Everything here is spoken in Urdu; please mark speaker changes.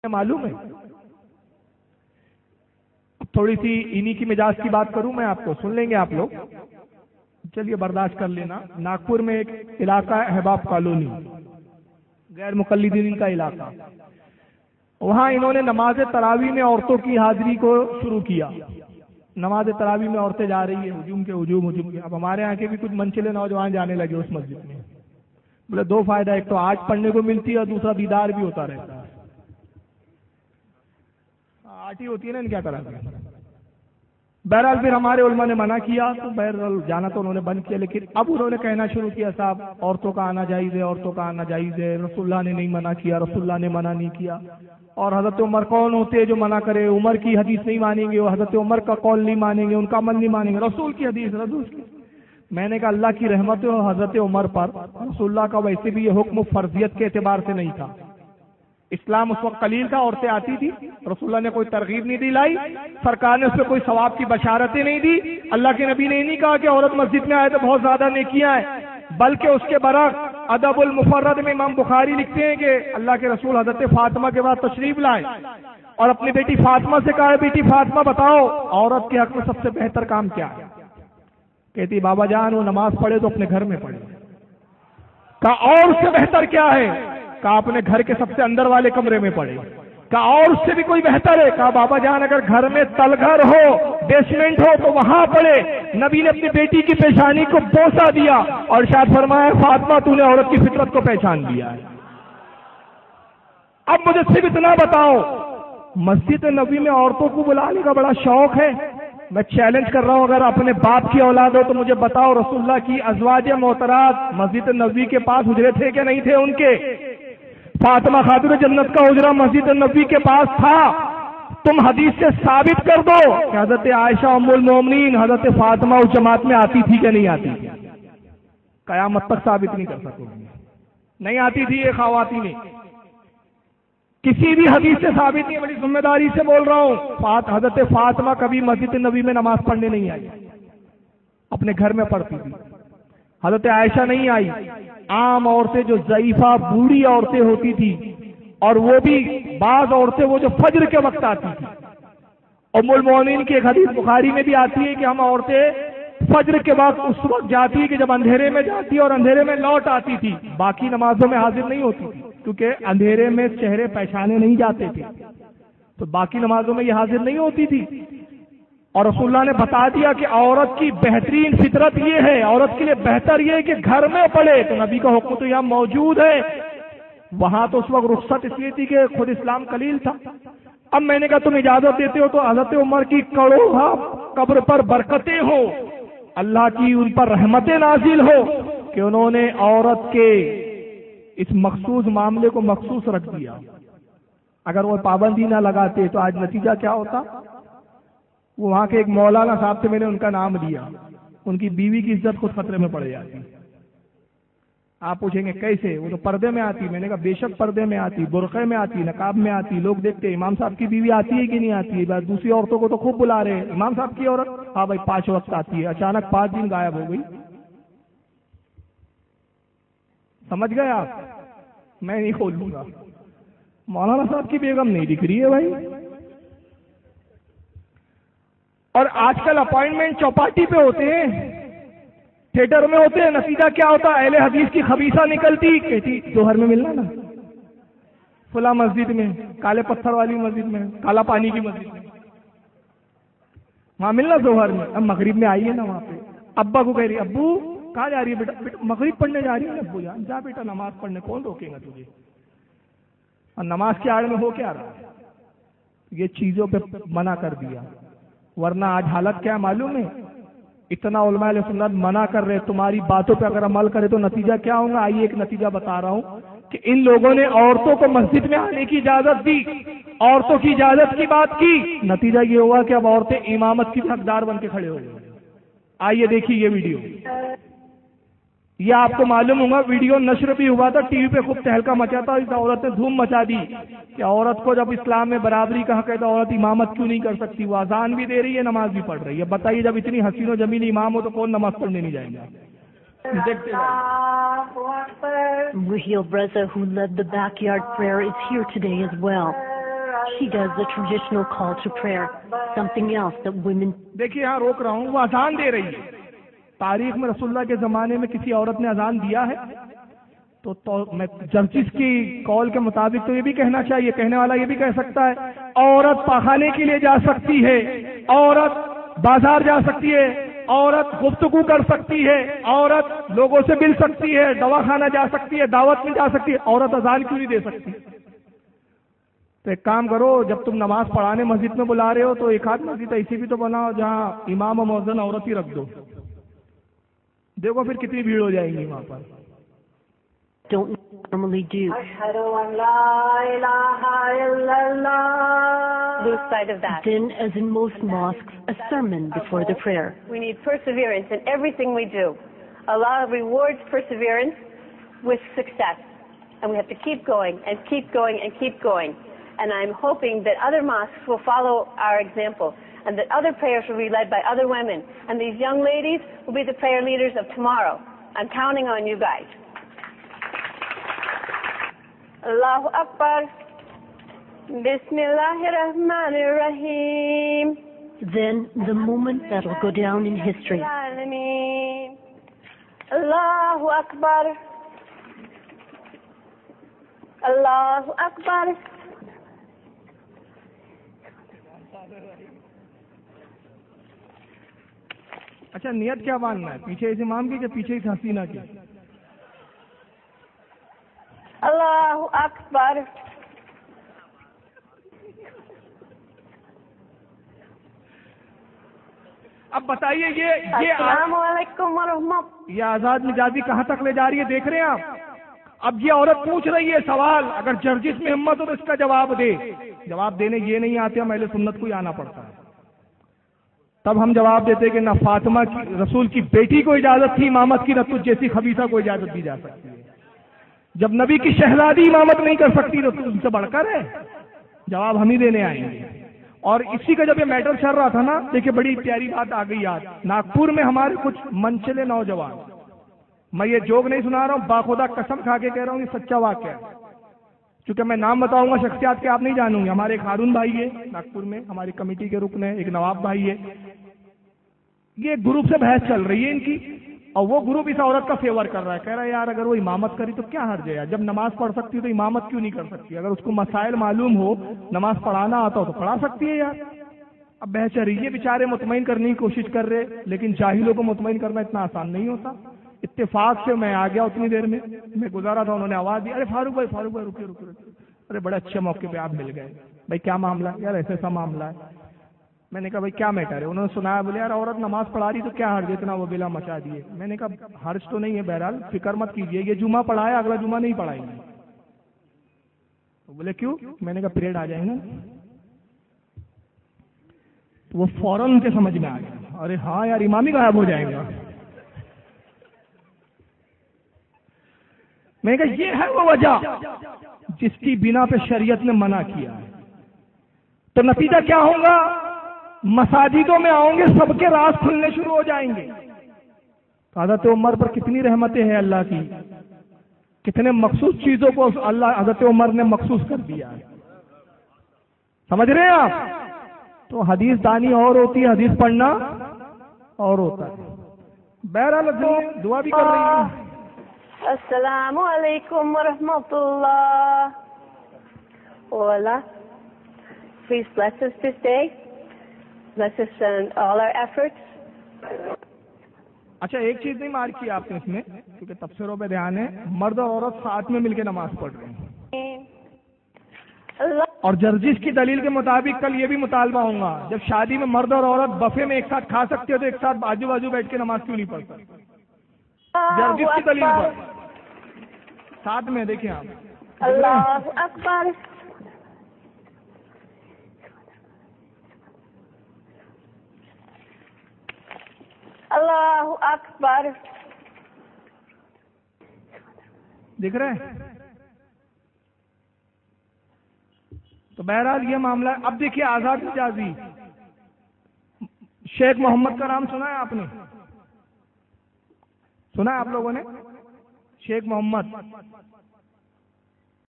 Speaker 1: معلوم ہے؟ تھوڑی سی انہی کی مزاج کی بات کروں میں آپ کو، سن لیں گے آپ لوگ، چلیے برداشت کر لینا۔ ناگپور میں ایک علاقہ ہے احباب کالونی، غیر مقلدین کا علاقہ، وہاں انہوں نے نماز تراویح میں عورتوں کی حاضری کو شروع کیا۔ نماز تراویح میں عورتیں جا رہی ہیں، ہجوم کے۔ اب ہمارے یہاں کے بھی کچھ منچلے نوجوان جانے لگے اس مسجد میں۔ بولے دو فائدہ، ایک تو آج پڑھنے کو ملتی ہے اور دوسرا دیدار بھی ہوتا رہتا ہے۔ آج ہی ہوتی ہے نا ان کیا طرح سے۔ بہرحال پھر ہمارے علماء نے منع کیا تو بہرحال جانا تو انہوں نے بند کیا، لیکن اب انہوں نے کہنا شروع کیا صاحب عورتوں کا آنا جائز ہے، عورتوں کا آنا جائز ہے، رسول اللہ نے نہیں منع کیا، رسول اللہ نے منع نہیں کیا۔ اور حضرت عمر کون ہوتے ہیں جو منع کرے؟ عمر کی حدیث نہیں مانیں گے، وہ حضرت عمر کا قول نہیں مانیں گے، ان کا عمل نہیں مانیں گے، رسول کی حدیث رسول کی۔ میں نے کہا اللہ کی رحمت ہو حضرت عمر پر، رسول اللہ کا ویسے بھی یہ حکم فرضیت کے اعتبار سے نہیں تھا۔ اسلام اس وقت قلیل تھا، عورتیں آتی تھی، رسول اللہ نے کوئی ترغیب نہیں دلائی، سرکار نے اس پہ کوئی ثواب کی بشارتیں نہیں دی، اللہ کے نبی نے نہیں کہا کہ عورت مسجد میں آئے تو بہت زیادہ نیکیاں ہیں، بلکہ اس کے برعکس ادب المفرد میں امام بخاری لکھتے ہیں کہ اللہ کے رسول حضرت فاطمہ کے بعد تشریف لائے اور اپنی بیٹی فاطمہ سے کہا بیٹی فاطمہ بتاؤ عورت کے حق میں سب سے بہتر کام کیا ہے؟ کہتی بابا جان وہ نماز پڑھے تو اپنے گھر میں پڑھے۔ کہا اور اس سے بہتر کیا ہے؟ کہا اپنے گھر کے سب سے اندر والے کمرے میں پڑھے۔ کہا اور اس سے بھی کوئی بہتر ہے؟ کہا بابا جان اگر گھر میں تل گھر ہو، بیسمنٹ ہو تو وہاں پڑھے۔ نبی نے اپنی بیٹی کی پیشانی کو بوسہ دیا اور ارشاد فرمایا فاطمہ تو نے عورت کی فطرت کو پہچان لیا ہے۔ اب مجھے صرف اتنا بتاؤ، مسجد نبی میں عورتوں کو بلانے کا بڑا شوق ہے؟ میں چیلنج کر رہا ہوں اگر اپنے باپ کی اولاد ہو تو مجھے بتاؤ رسول اللہ کی ازواج محترات مسجد نبوی کے پاس حجرے تھے کہ نہیں تھے ان کے؟ فاطمہ خاتون جنت کا حجرہ مسجد نبوی کے پاس تھا۔ تم حدیث سے ثابت کر دو کہ حضرت عائشہ ام المومنین حضرت فاطمہ اس جماعت میں آتی تھی کہ نہیں آتی تھی؟ قیامت تک ثابت نہیں کر سکو گے، نہیں آتی تھی یہ خواتین، کسی بھی حدیث سے ثابت نہیں۔ بڑی ذمہ داری سے بول رہا ہوں، حضرت فاطمہ کبھی مسجد نبی میں نماز پڑھنے نہیں آئی، اپنے گھر میں پڑھتی تھی۔ حضرت عائشہ نہیں آئی، عام عورتیں جو ضعیفہ بوڑھی عورتیں ہوتی تھی، اور وہ بھی بعض عورتیں وہ جو فجر کے وقت آتی تھی۔ ام المومنین کی ایک حدیث بخاری میں بھی آتی ہے کہ ہم عورتیں فجر کے وقت اس وقت جاتی کہ جب اندھیرے میں جاتی اور اندھیرے میں لوٹ آتی تھی، باقی نمازوں میں حاضر نہیں ہوتی تھی کیونکہ اندھیرے میں چہرے پہچانے نہیں جاتے تھے، تو باقی نمازوں میں یہ حاضر نہیں ہوتی تھی۔ اور رسول اللہ نے بتا دیا کہ عورت کی بہترین فطرت یہ ہے، عورت کے لیے بہتر یہ ہے کہ گھر میں پڑھے، تو نبی کا حکم تو یہاں موجود ہے۔ وہاں تو اس وقت رخصت اس لیے تھی کہ خود اسلام قلیل تھا۔ اب میں نے کہا تم اجازت دیتے ہو تو حضرت عمر کی کروڑا قبر پر برکتیں ہو، اللہ کی ان پر رحمتیں نازل ہو کہ انہوں نے عورت کے اس مخصوص معاملے کو مخصوص رکھ دیا۔ اگر وہ پابندی نہ لگاتے تو آج نتیجہ کیا ہوتا؟ وہاں کے ایک مولانا صاحب سے میں نے ان کا نام لیا، ان کی بیوی کی عزت خود خطرے میں پڑ جاتی۔ آپ پوچھیں گے کیسے؟ وہ تو پردے میں آتی۔ میں نے کہا بے شک پردے میں آتی، برقعے میں آتی، نقاب میں آتی، لوگ دیکھتے امام صاحب کی بیوی آتی ہے کہ نہیں آتی ہے۔ دوسری عورتوں کو تو خوب بلا رہے ہیں، امام صاحب کی عورت ہاں بھائی 5 وقت آتی ہے، اچانک 5 دن غائب ہو گئی۔ سمجھ گئے آپ؟ میں نہیں کھولوں گا، مولانا صاحب کی بیگم نہیں دکھ رہی ہے بھائی۔ اور آج کل اپائنٹمنٹ چوپاٹی پہ ہوتے ہیں، تھیٹر میں ہوتے ہیں، نتیجہ کیا ہوتا ہے؟ اہل حدیث کی خبیثہ نکلتی، کہتی ظہر میں ملنا نا، فلاں مسجد میں، کالے پتھر والی مسجد میں، کالا پانی کی مسجد میں، وہاں ملنا ظہر میں۔ اب مغرب میں آئیے نا وہاں پہ، ابا کو کہہ رہی ابو کہاں جا رہی ہے بیٹا؟ بیٹا مغرب پڑھنے جا رہی ہے ابو جان، جا بیٹا نماز پڑھنے، کون روکے گا تجھے؟ اور نماز کے آڑ میں ہو کیا رہا ہے؟ یہ چیزوں پہ منع کر دیا، ورنہ آج حالت کیا معلوم ہے؟ اتنا علماء علیہ سنت منع کر رہے، تمہاری باتوں پہ اگر عمل کرے تو نتیجہ کیا ہوگا؟ آئیے ایک نتیجہ بتا رہا ہوں کہ ان لوگوں نے عورتوں کو مسجد میں آنے کی اجازت دی، عورتوں کی اجازت کی بات کی، نتیجہ یہ ہوا کہ اب عورتیں امامت کی حقدار بن کے کھڑے ہو گئے۔ آئیے دیکھیے یہ ویڈیو، یہ آپ کو معلوم ہوگا، ویڈیو نشر بھی ہوا تھا، ٹی وی پہ خوب تہلکا مچا تھا، اس عورت نے دھوم مچا دی کہ عورت کو جب اسلام میں برابری کا حق ہے تو عورت امامت کیوں نہیں کر سکتی؟ وہ اذان بھی دے رہی ہے، نماز بھی پڑھ رہی ہے۔ بتائیے جب اتنی حسین و جمیل امام ہو تو کون نماز پڑھنے نہیں جائیں گے؟
Speaker 2: Raheel Breza, who led the backyard prayer, is here today as well. She does the traditional call to prayer, something else that women...
Speaker 1: دیکھیے یہاں روک رہا ہوں، وہ اذان دے رہی ہے. تاریخ میں رسول اللہ کے زمانے میں کسی عورت نے اذان دیا ہے؟ تو میں جسٹس کی کال کے مطابق تو یہ بھی کہنا چاہیے، کہنے والا یہ بھی کہہ سکتا ہے عورت پاخانے کے لیے جا سکتی ہے، عورت بازار جا سکتی ہے، عورت گفتگو کر سکتی ہے، عورت لوگوں سے مل سکتی ہے، دواخانہ جا سکتی ہے، دعوت میں جا سکتی ہے، عورت اذان کیوں نہیں دے سکتی؟ تو ایک کام کرو، جب تم نماز پڑھانے مسجد میں بلا رہے ہو تو ایک آدھ مسجد ایسی بھی تو بناؤ جہاں امام و مؤذن عورت ہی رکھ دو. دیکھو پھر کتنی بھیڑ ہو جائے گی وہاں پر.
Speaker 2: Don't normally do.
Speaker 3: Lose sight of that.
Speaker 2: Then, as in most mosques, a sermon before the prayer.
Speaker 3: We need perseverance in everything we do. Allah rewards perseverance with success. And we have to keep going and keep going and keep going. And I'm hoping that other mosques will follow our example and that other prayers will be led by other women. And these young ladies will be the prayer leaders of tomorrow. I'm counting on you guys. Allahu Akbar. Bismillahirrahmanirrahim.
Speaker 2: Then the moment that'll go down in history.
Speaker 3: Allahu Akbar. Allahu Akbar.
Speaker 1: اچھا نیت کیا ماننا ہے؟ پیچھے اس امام کی کہ پیچھے اس حسینہ کی؟
Speaker 3: Allahu Akbar.
Speaker 1: اب بتائیے یہ
Speaker 3: السلام علیکم ورحمۃ.
Speaker 1: یہ آزاد مجازی کہاں تک لے جا رہی ہے دیکھ رہے ہیں آپ؟ اب یہ عورت پوچھ رہی ہے سوال، اگر جرجس میں ہمت ہو تو اس کا جواب دے. جواب دینے یہ نہیں آتے، ہم اہل سنت کو ہی آنا پڑتا ہے. تب ہم جواب دیتے کہ نہ فاطمہ کی رسول کی بیٹی کو اجازت تھی امامت کی، نہ تجھ جیسی خبیثہ کو اجازت دی جا سکتی ہے. جب نبی کی شہزادی امامت نہیں کر سکتی تو ان سے بڑھ کر ہے. جواب ہم ہی دینے آئیں گے. اور اسی کا جب یہ میٹر چل رہا تھا نا، دیکھیں بڑی پیاری بات آ گئی یاد. ناگپور میں ہمارے کچھ منچلے نوجوان، میں یہ جوک نہیں سنا رہا ہوں، باخدا قسم کھا کے کہہ رہا ہوں یہ سچا واقعہ ہے. چونکہ میں نام بتاؤں گا شخصیات کے آپ نہیں جانوں گے. ہمارے ایک ہارون بھائی ہے ناگپور میں، ہماری کمیٹی کے رکن ہے، ایک نواب بھائی ہے. یہ گروپ سے بحث چل رہی ہے ان کی، اور وہ گروپ اس عورت کا فیور کر رہا ہے. کہہ رہا ہے یار اگر وہ امامت کری تو کیا حرج ہے، جب نماز پڑھ سکتی تو امامت کیوں نہیں کر سکتی؟ اگر اس کو مسائل معلوم ہو، نماز پڑھانا آتا ہو تو پڑھا سکتی ہے یار. اب بحث چل رہی ہے، بیچارے مطمئن کرنے کی کوشش کر رہے، لیکن جاہلوں کو مطمئن کرنا اتنا آسان نہیں ہوتا. اتفاق سے میں آ گیا، اتنی دیر میں گزارا تھا، انہوں نے آواز دی، ارے فاروق بھائی رکے. ارے بڑے اچھے موقع پہ آپ مل گئے. بھائی کیا معاملہ ہے؟ یار ایسا معاملہ ہے. میں نے کہا بھائی کیا میٹر ہے؟ انہوں نے سنایا، بولے یار عورت نماز پڑھا رہی تو کیا حرج اتنا وہ بلا مچا دیے. میں نے کہا حرج تو نہیں ہے، بہرحال فکر مت کیجیے، یہ جمعہ پڑھایا اگلا جمعہ نہیں پڑھائیں گے. بولے کیوں؟ میں نے کہا پیریڈ آ جائیں گے. وہ فوراً ان کے سمجھ میں آ گیا، ارے ہاں یار امام ہی غائب ہو جائیں گا. میں نے کہا یہ ہے وہ وجہ جس کی بنا پہ شریعت نے منع کیا ہے. تو نتیجہ کیا ہوگا؟ مساجدوں میں آؤں گے، سب کے راز کھلنے شروع ہو جائیں گے. حضرت عمر پر کتنی رحمتیں ہیں اللہ کی، کتنے مخصوص چیزوں کو اللہ حضرت عمر نے مخصوص کر دیا ہے. سمجھ رہے ہیں آپ؟ تو حدیث دانی اور ہوتی ہے، حدیث پڑھنا اور ہوتا ہے. بہرحال دعا بھی کر رہی ہے.
Speaker 3: السلام علیکم ورحمۃ اللہ. Please bless us this day. Bless us in all our efforts.
Speaker 1: اچھا ایک چیز نہیں مار کی آپ نے اس میں، کیونکہ تبصروں پہ دھیان ہے، مرد اور عورت ساتھ میں مل کے نماز پڑھ رہے ہیں. اور جرجس کی دلیل کے مطابق کل یہ بھی مطالبہ ہوگا، جب شادی میں مرد اور عورت بفے میں ایک ساتھ کھا سکتے ہو تو ایک ساتھ بازو بازو بیٹھ کے نماز کیوں نہیں پڑھ سکتے؟ جرجس کی دلیل پر ساتھ میں دیکھیں آپ.
Speaker 3: اللہ اکبر. اللہ اکبر.
Speaker 1: دیکھ رہے ہیں؟ تو بہرحال یہ معاملہ ہے. اب دیکھیے آزاد مجازی، شیخ محمد کا نام سنا ہے آپ نے؟ سنا ہے آپ لوگوں نے؟ شیخ محمد